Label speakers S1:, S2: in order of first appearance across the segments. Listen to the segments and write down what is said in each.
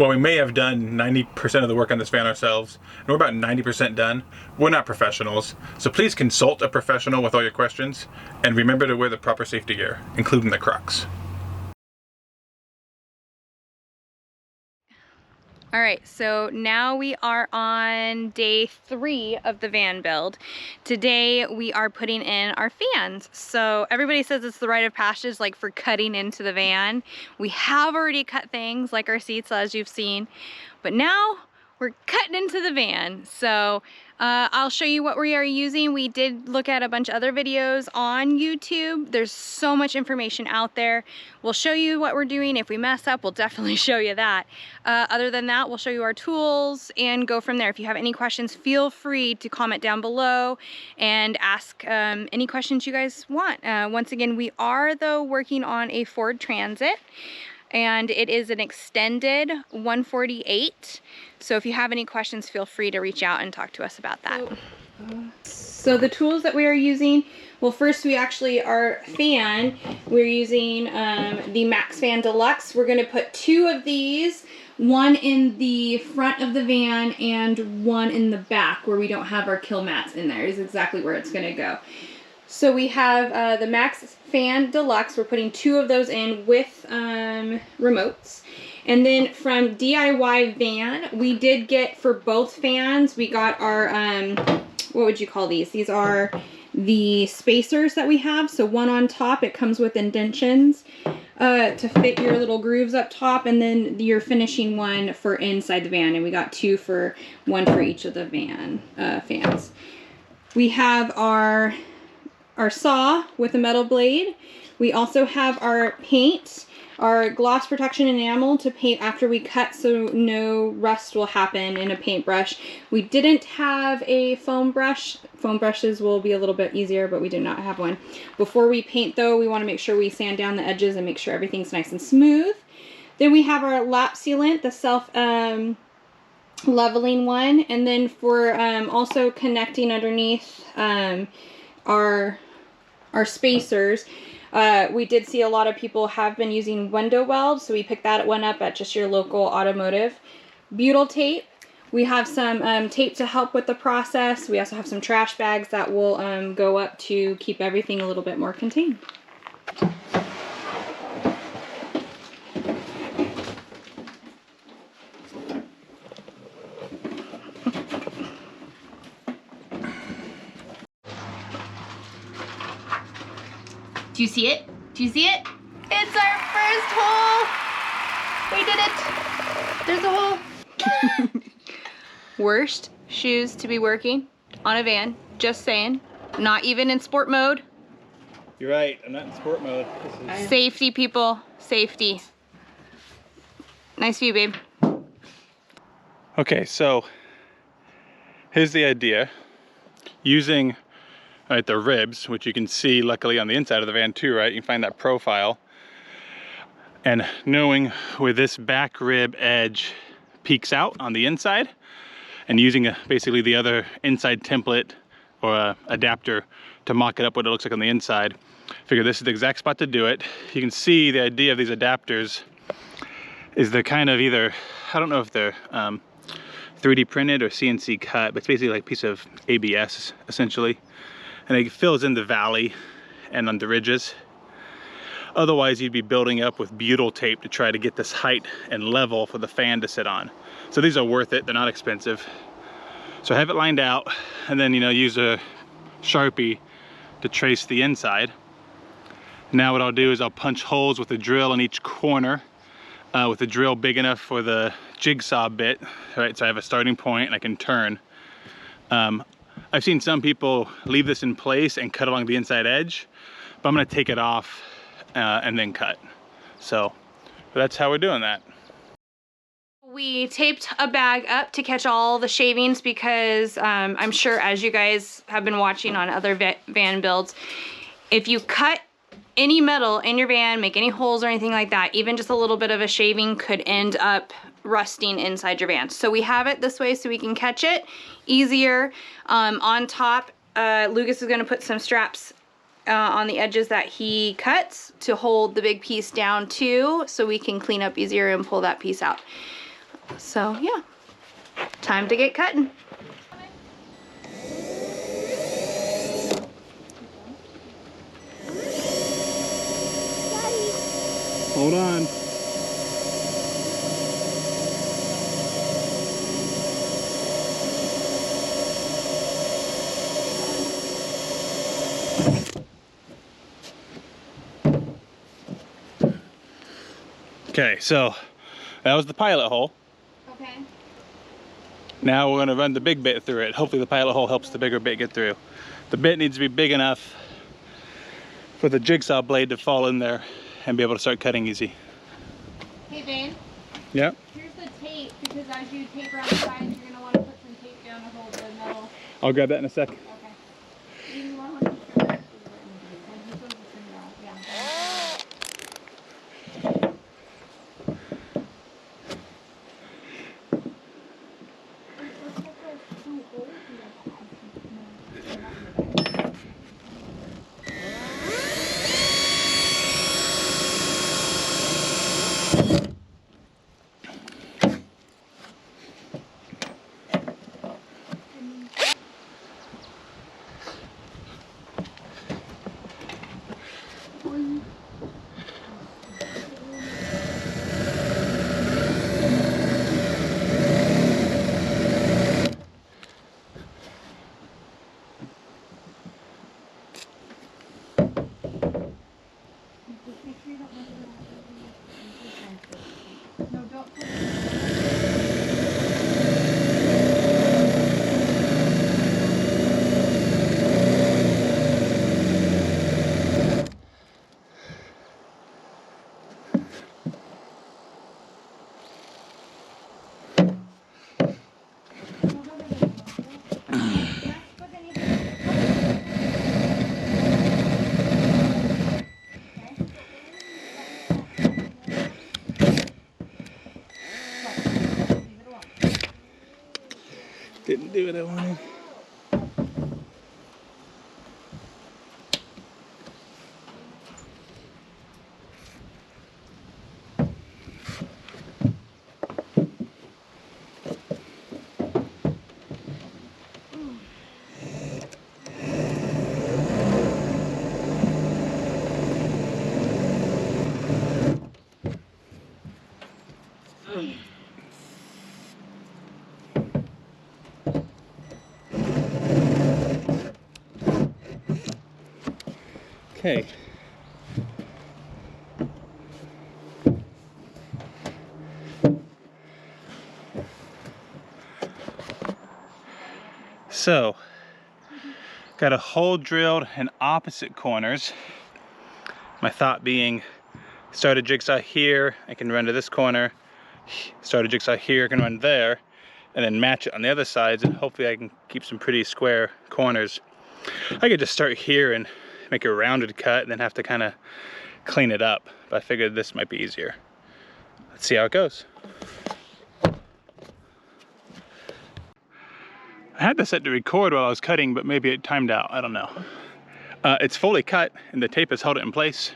S1: While we may have done 90% of the work on this van ourselves, and we're about 90% done, we're not professionals. So please consult a professional with all your questions, and remember to wear the proper safety gear, including the Crocs.
S2: All right, so now we are on day 3 of the van build. Today we are putting in our fans. So everybody says it's the rite of passage, like for cutting into the van. We have already cut things like our seats, as you've seen, but now we're cutting into the van. So I'll show you what we are using. We did look at a bunch of other videos on YouTube. There's so much information out there. We'll show you what we're doing. If we mess up, we'll definitely show you that. Other than that, we'll show you our tools and go from there. If you have any questions, feel free to comment down below and ask any questions you guys want. Once again, we are though working on a Ford Transit, and it is an extended 148. So if you have any questions, feel free to reach out and talk to us about that. So the tools that we are using, well, first our fan, we're using the MaxxFan Deluxe. We're gonna put 2 of these, one in the front of the van and one in the back where we don't have our kill mats in there, is exactly where it's gonna go. So we have the MaxxFan Deluxe. We're putting 2 of those in with remotes. And then from DIY Van, we did get for both fans, we got our, what would you call these? These are the spacers that we have. So one on top, it comes with indentions to fit your little grooves up top, and then your finishing one for inside the van. And we got 2 for one for each of the van fans. We have our saw with a metal blade. We also have our paint, our gloss protection enamel to paint after we cut so no rust will happen in a paintbrush. We didn't have a foam brush. Foam brushes will be a little bit easier, but we did not have one. Before we paint though, we want to make sure we sand down the edges and make sure everything's nice and smooth. Then we have our lap sealant, the self leveling one, and then for also connecting underneath our spacers. We did see a lot of people have been using window weld, so we picked that one up at just your local automotive. Butyl tape. We have some tape to help with the process. We also have some trash bags that will go up to keep everything a little bit more contained. Do you see it? Do you see it? It's our first hole! We did it! There's a hole! Worst shoes to be working on a van, just saying. Not even in sport mode.
S1: You're right, I'm not in sport mode.
S2: Safety, people, safety. Nice view, babe.
S1: Okay, so here's the idea. Using the ribs, which you can see luckily on the inside of the van too, right? You can find that profile. And knowing where this back rib edge peeks out on the inside, and using basically the other inside template or adapter to mock it up what it looks like on the inside, figure this is the exact spot to do it. You can see the idea of these adapters is they're kind of either, I don't know if they're 3D printed or CNC cut, but it's basically like a piece of ABS essentially. And it fills in the valley and on the ridges. Otherwise, you'd be building up with butyl tape to try to get this height and level for the fan to sit on. So these are worth it, they're not expensive. So I have it lined out, and then use a Sharpie to trace the inside. Now what I'll do is I'll punch holes with a drill in each corner with a drill big enough for the jigsaw bit, right? So I have a starting point and I can turn. I've seen some people leave this in place and cut along the inside edge, but I'm gonna take it off and then cut. So that's how we're doing that.
S2: We taped a bag up to catch all the shavings because I'm sure, as you guys have been watching on other van builds, if you cut any metal in your van, make any holes or anything like that, even just a little bit of a shaving could end up rusting inside your van. So we have it this way so we can catch it easier. On top, Lucas is going to put some straps on the edges that he cuts to hold the big piece down too, so we can clean up easier and pull that piece out. So yeah, time to get cutting.
S1: Hold on. Okay, so that was the pilot hole.
S2: Okay.
S1: Now we're gonna run the big bit through it. Hopefully the pilot hole helps the bigger bit get through. The bit needs to be big enough for the jigsaw blade to fall in there and be able to start cutting easy.
S2: Hey Vane.
S1: Yep.
S2: Here's the tape, because as you tape around the sides, you're gonna want to put some tape down to hold the metal.
S1: I'll grab that in a sec.
S2: Okay. You want to show us when he goes to finger out. Yeah. No, don't put
S1: Didn't do what I wanted. Okay. So, got a hole drilled in opposite corners. My thought being, start a jigsaw here, I can run to this corner, start a jigsaw here, I can run there, and then match it on the other sides, and hopefully I can keep some pretty square corners. I could just start here and make a rounded cut and then have to kind of clean it up, but I figured this might be easier. Let's see how it goes. I had this set to record while I was cutting, but maybe it timed out, I don't know. It's fully cut and the tape has held it in place.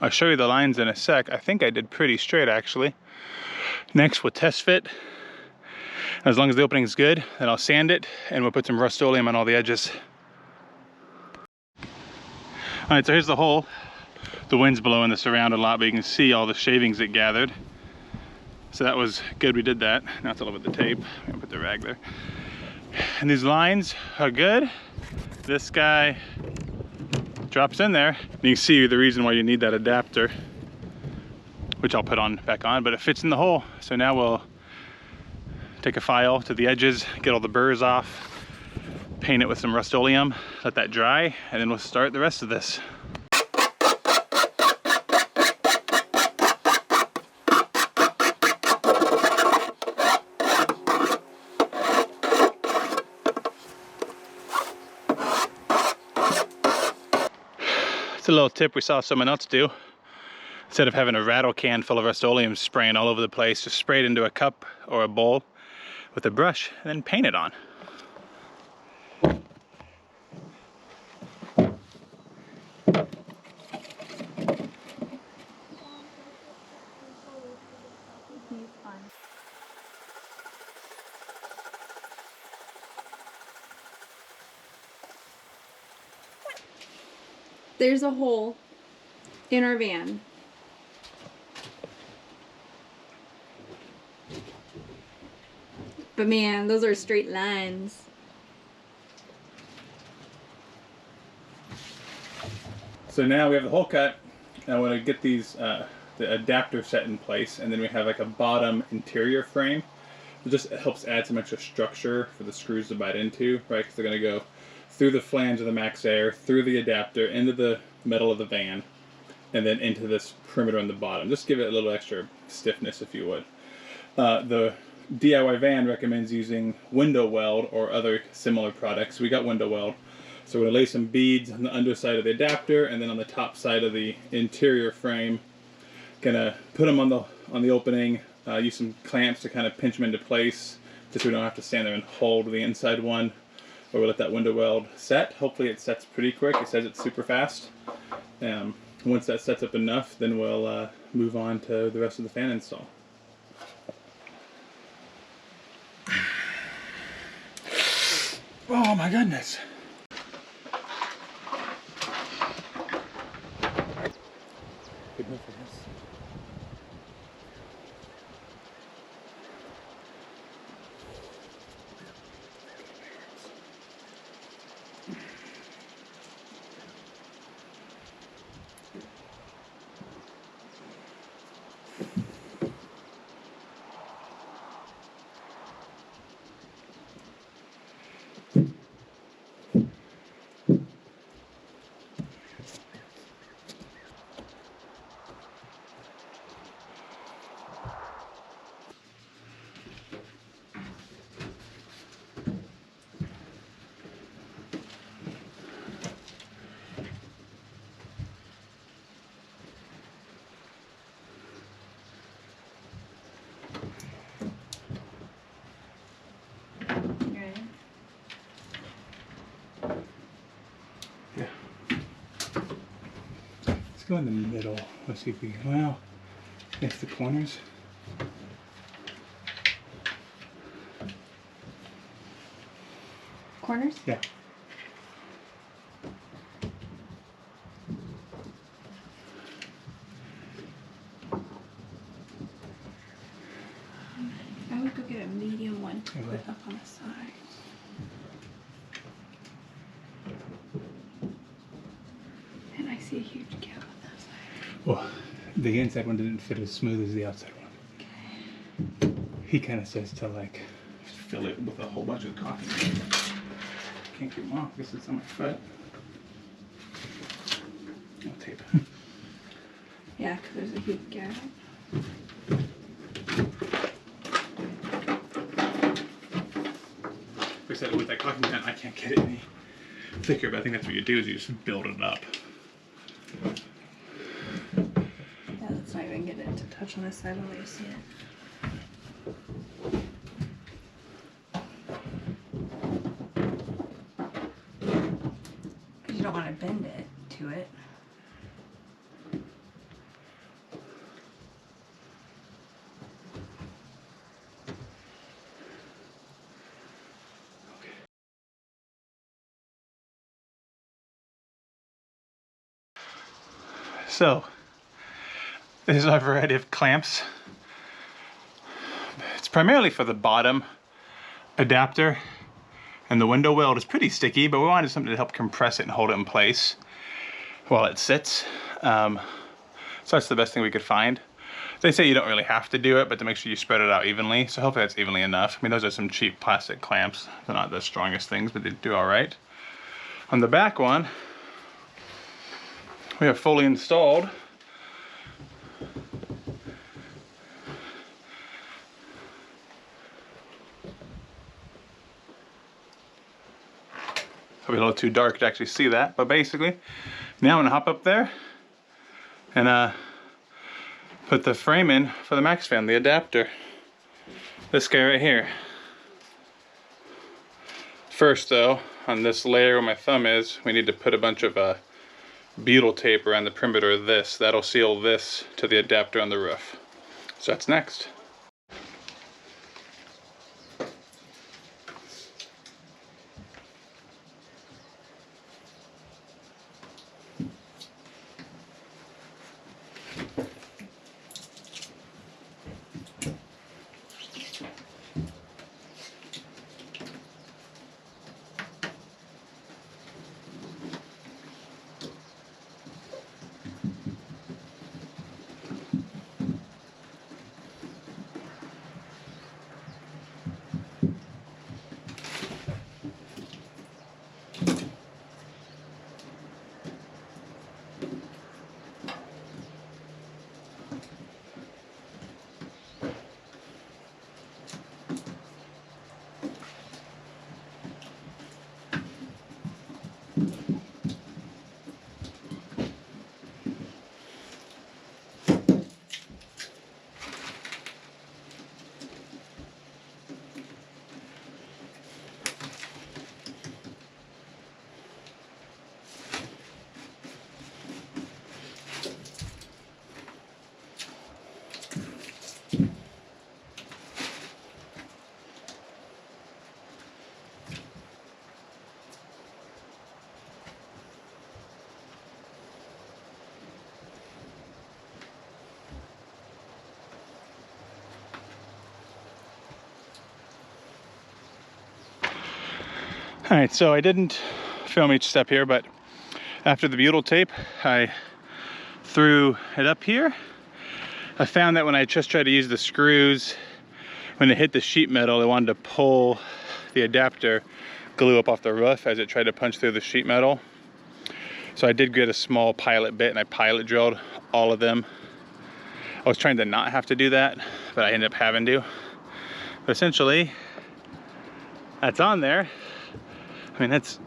S1: I'll show you the lines in a sec. I think I did pretty straight actually. Next we'll test fit. As long as the opening is good, then I'll sand it and we'll put some Rust-Oleum on all the edges. All right, so here's the hole. The wind's blowing this around a lot, but you can see all the shavings it gathered. So that was good, we did that. Now it's all over the tape. I'm gonna put the rag there. And these lines are good. This guy drops in there. And you can see the reason why you need that adapter, which I'll put back on, but it fits in the hole. So now we'll take a file to the edges, get all the burrs off, paint it with some Rust-Oleum, let that dry, and then we'll start the rest of this. It's a little tip we saw someone else do. Instead of having a rattle can full of Rust-Oleum spraying all over the place, just spray it into a cup or a bowl with a brush and then paint it on.
S2: There's a hole in our van. But man, those are straight lines.
S1: So now we have the hole cut. I want to get these the adapter set in place, and then we have like a bottom interior frame. It just helps add some extra structure for the screws to bite into, right? Because they're going to go through the flange of the MaxxAir, through the adapter, into the metal of the van, and then into this perimeter on the bottom. Just give it a little extra stiffness, if you would. The DIY van recommends using window weld or other similar products. We got window weld. So we're going to lay some beads on the underside of the adapter, and then on the top side of the interior frame, gonna put them on the opening, use some clamps to kind of pinch them into place, just so we don't have to stand there and hold the inside one, or we'll let that window weld set. Hopefully it sets pretty quick. It says it's super fast. Once that sets up enough, then we'll move on to the rest of the fan install. Oh my goodness. Good enough for this. Go in the middle. Let's see if we can, well, next to the corners.
S2: Corners?
S1: Yeah.
S2: I would go get a medium one to put up on the side. And I see a huge gap on that side.
S1: Well, the inside one didn't fit as smooth as the outside one. Okay. He kind of says to like fill it with a whole bunch of cotton. Can't get them off because it's on my foot. No tape.
S2: Yeah, because there's a huge gap.
S1: Like I said, with that cotton pen, I can't get it any thicker, but I think that's what you do is you just build it up.
S2: Yeah, let's not even get it to touch on this side while you see it. Because you don't want to bend it to it.
S1: So, this is our variety of clamps. It's primarily for the bottom adapter, and the window weld is pretty sticky, but we wanted something to help compress it and hold it in place while it sits. So that's the best thing we could find. They say you don't really have to do it, but to make sure you spread it out evenly. So hopefully that's evenly enough. I mean, those are some cheap plastic clamps. They're not the strongest things, but they do all right. On the back one, we have fully installed it'll be a little too dark to actually see that, but basically now I'm gonna hop up there and put the frame in for the MaxxFan, the adapter, this guy right here. First though, on this layer where my thumb is, we need to put a bunch of beetle tape around the perimeter of this. That'll seal this to the adapter on the roof. So that's next. All right, so I didn't film each step here, but after the butyl tape, I threw it up here. I found that when I just tried to use the screws, when it hit the sheet metal, it wanted to pull the adapter glue up off the roof as it tried to punch through the sheet metal. So I did get a small pilot bit and I pilot drilled all of them. I was trying to not have to do that, but I ended up having to. But essentially, that's on there. I mean, that's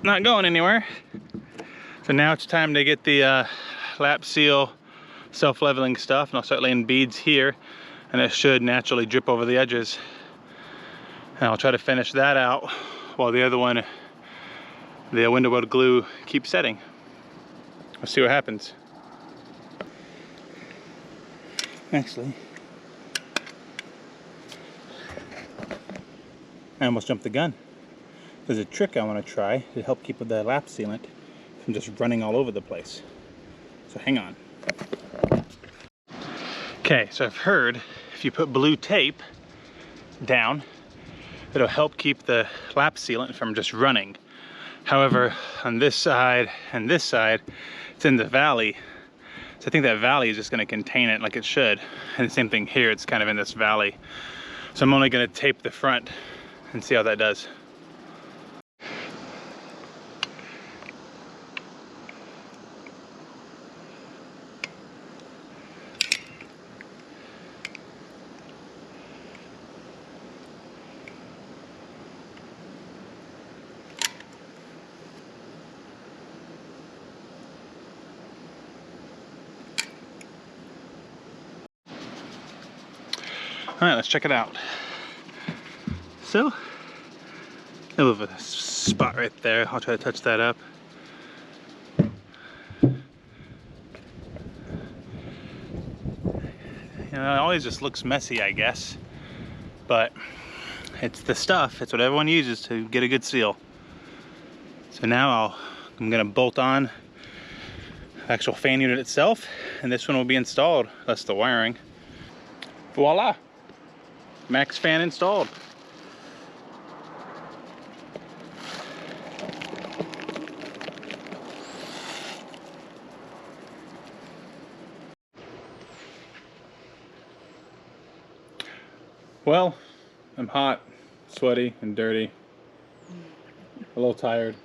S1: not going anywhere. So now it's time to get the lap seal self-leveling stuff, and I'll start laying beads here, and it should naturally drip over the edges. And I'll try to finish that out while the other one, the window weld glue, keeps setting. Let's see what happens. Actually, I almost jumped the gun. There's a trick I want to try to help keep the lap sealant from just running all over the place. So hang on. Okay, so I've heard if you put blue tape down, it'll help keep the lap sealant from just running. However, on this side and this side, it's in the valley. So I think that valley is just going to contain it like it should. And the same thing here, it's kind of in this valley. So I'm only going to tape the front and see how that does. All right, let's check it out. So, a little bit of a spot right there. I'll try to touch that up. You know, it always just looks messy, I guess. But it's the stuff. It's what everyone uses to get a good seal. So now I'm gonna bolt on the actual fan unit itself, and this one will be installed. That's the wiring. Voila! MaxxFan installed. Well, I'm hot, sweaty, and dirty. A little tired.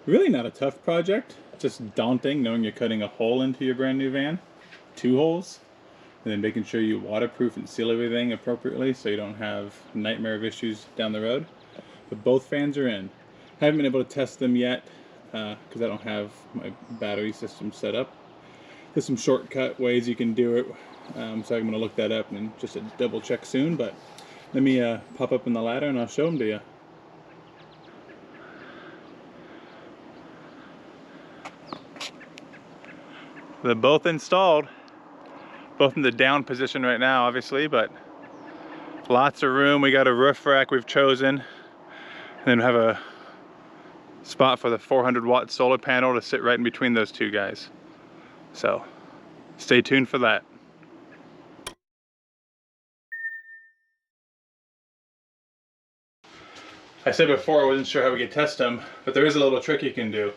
S1: Really not a tough project, just daunting knowing you're cutting a hole into your brand new van. 2 holes. And then making sure you waterproof and seal everything appropriately so you don't have nightmare of issues down the road. But both fans are in. I haven't been able to test them yet because I don't have my battery system set up. There's some shortcut ways you can do it, so I'm going to look that up and just double check soon. But let me pop up in the ladder and I'll show them to you. They're both installed. Both in the down position right now, obviously, but lots of room. We got a roof rack we've chosen, and then we have a spot for the 400-watt solar panel to sit right in between those 2 guys. So stay tuned for that. I said before I wasn't sure how we could test them, but there is a little trick you can do,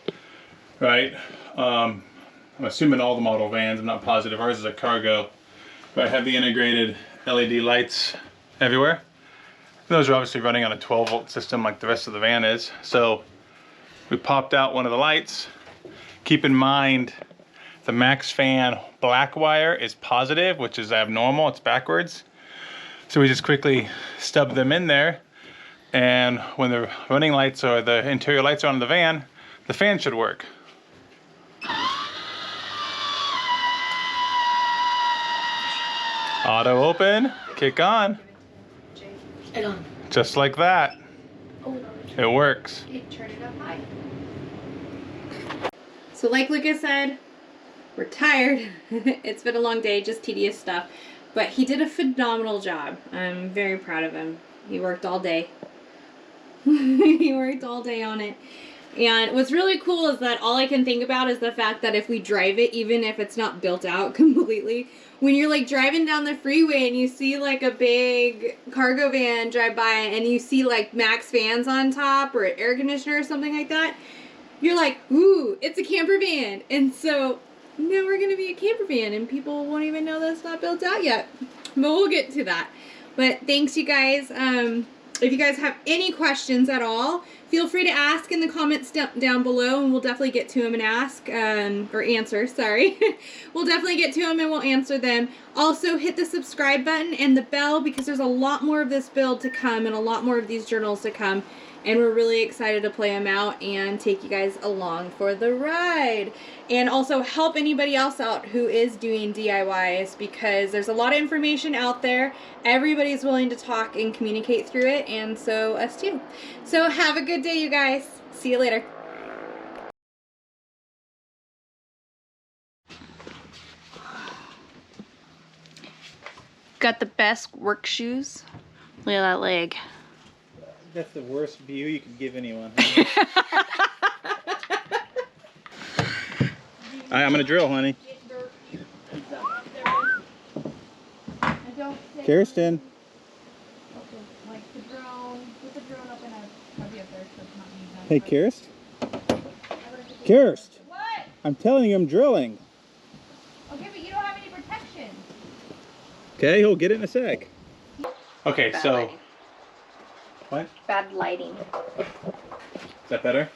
S1: right? I'm assuming all the model vans, I'm not positive, ours is a cargo, but I have the integrated LED lights everywhere. Those are obviously running on a 12-volt system like the rest of the van is. So we popped out one of the lights. Keep in mind The MaxxFan black wire is positive, which is abnormal, it's backwards. So we just quickly stub them in there, and when the running lights or the interior lights are on the fan should work. Auto open, kick on. Just like that. It works.
S2: Turn it up high. So like Lucas said, we're tired. It's been a long day, just tedious stuff. But he did a phenomenal job. I'm very proud of him. He worked all day. He worked all day on it. And what's really cool is that all I can think about is the fact that if we drive it, even if it's not built out completely, when you're like driving down the freeway and you see like a big cargo van drive by and you see like MaxxFans on top or an air conditioner or something like that, you're like, ooh, it's a camper van. And so now we're going to be a camper van and people won't even know that it's not built out yet. But we'll get to that. But thanks, you guys. If you guys have any questions at all, feel free to ask in the comments down below, and we'll definitely get to them and ask, or answer, sorry. We'll definitely get to them and we'll answer them. Also, hit the subscribe button and the bell, because there's a lot more of this build to come and a lot more of these journals to come. And we're really excited to play them out and take you guys along for the ride. And also help anybody else out who is doing DIYs, because there's a lot of information out there. Everybody's willing to talk and communicate through it, and so us too. So have a good day, you guys. See you later. Got the best work shoes. Look at that leg.
S1: That's the worst view you could give anyone. I'm gonna drill, honey. Kirsten. Hey, Kirst. Kirst.
S2: What?
S1: I'm telling you, I'm drilling.
S2: Okay, but you don't have any protection.
S1: Okay, he'll get it in a sec. Okay, so.
S2: Lighting.
S1: What?
S2: Bad lighting.
S1: Is that better?